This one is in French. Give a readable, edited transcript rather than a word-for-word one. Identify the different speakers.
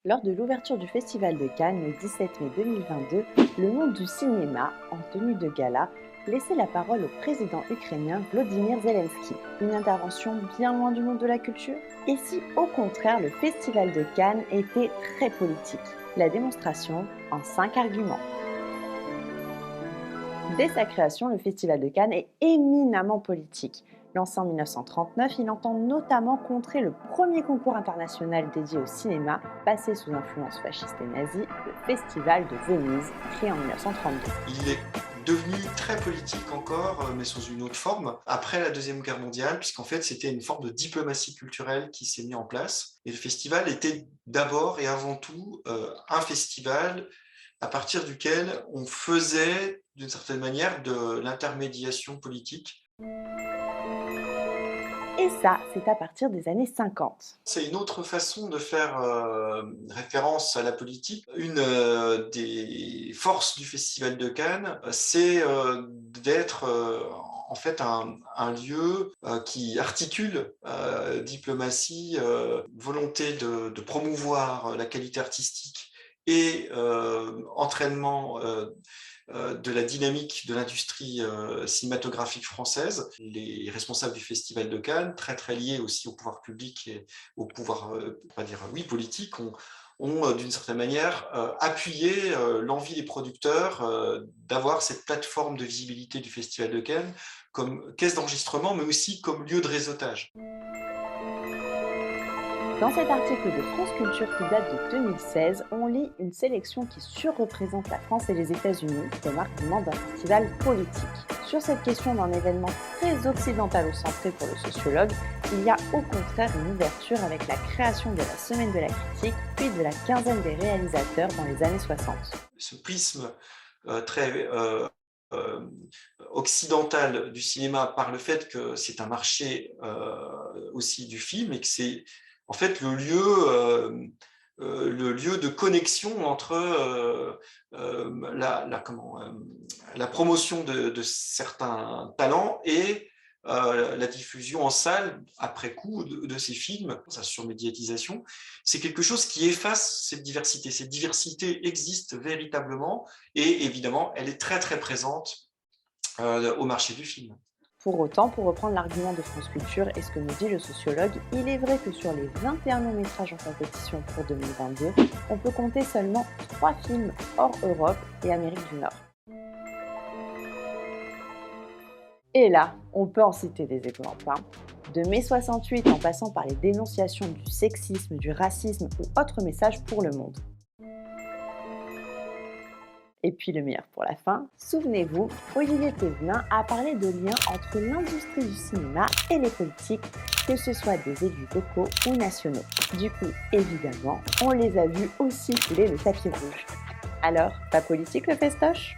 Speaker 1: Lors de l'ouverture du Festival de Cannes le 17 mai 2022, le monde du cinéma, en tenue de gala, laissait la parole au président ukrainien Volodymyr Zelensky. Une intervention bien loin du monde de la culture? Et si, au contraire, le Festival de Cannes était très politique? La démonstration en 5 arguments. Dès sa création, le Festival de Cannes est éminemment politique. Lancé en 1939, il entend notamment contrer le premier concours international dédié au cinéma, passé sous influence fasciste et nazie, le Festival de Venise, créé en 1932.
Speaker 2: Il est devenu très politique encore, mais sous une autre forme, après la Deuxième Guerre mondiale, puisqu'en fait, c'était une forme de diplomatie culturelle qui s'est mise en place. Et le festival était d'abord et avant tout un festival à partir duquel on faisait, d'une certaine manière, de l'intermédiation politique.
Speaker 1: Et ça, c'est à partir des années 50.
Speaker 2: C'est une autre façon de faire référence à la politique. Une des forces du Festival de Cannes, c'est d'être en fait un lieu qui articule diplomatie, volonté de promouvoir la qualité artistique et entraînement de la dynamique de l'industrie cinématographique française. Les responsables du Festival de Cannes, très très liés aussi au pouvoir public et au pouvoir, on va dire, oui, politique, ont d'une certaine manière appuyé l'envie des producteurs d'avoir cette plateforme de visibilité du Festival de Cannes comme caisse d'enregistrement, mais aussi comme lieu de réseautage.
Speaker 1: Dans cet article de France Culture qui date de 2016, on lit une sélection qui surreprésente la France et les États-Unis comme argument d'un festival politique. Sur cette question d'un événement très occidentalo-centré pour le sociologue, il y a au contraire une ouverture avec la création de la Semaine de la critique, puis de la quinzaine des réalisateurs dans les années 60.
Speaker 2: Ce prisme très euh, occidental du cinéma par le fait que c'est un marché aussi du film et que c'est en fait le lieu de connexion entre la promotion de certains talents et la diffusion en salle après coup de ces films, sa surmédiatisation, c'est quelque chose qui efface cette diversité. Cette diversité existe véritablement et évidemment, elle est très très présente au marché du film.
Speaker 1: Pour autant, pour reprendre l'argument de France Culture et ce que nous dit le sociologue, il est vrai que sur les 21 longs-métrages en compétition pour 2022, on peut compter seulement 3 films hors Europe et Amérique du Nord. Et là, on peut en citer des exemples. De mai 68 en passant par les dénonciations du sexisme, du racisme ou autres messages pour le monde. Et puis le meilleur pour la fin, souvenez-vous, Olivier Thévenin a parlé de liens entre l'industrie du cinéma et les politiques, que ce soit des élus locaux ou nationaux. Du coup, évidemment, on les a vus aussi fouler le tapis rouge. Alors, pas politique le festoche ?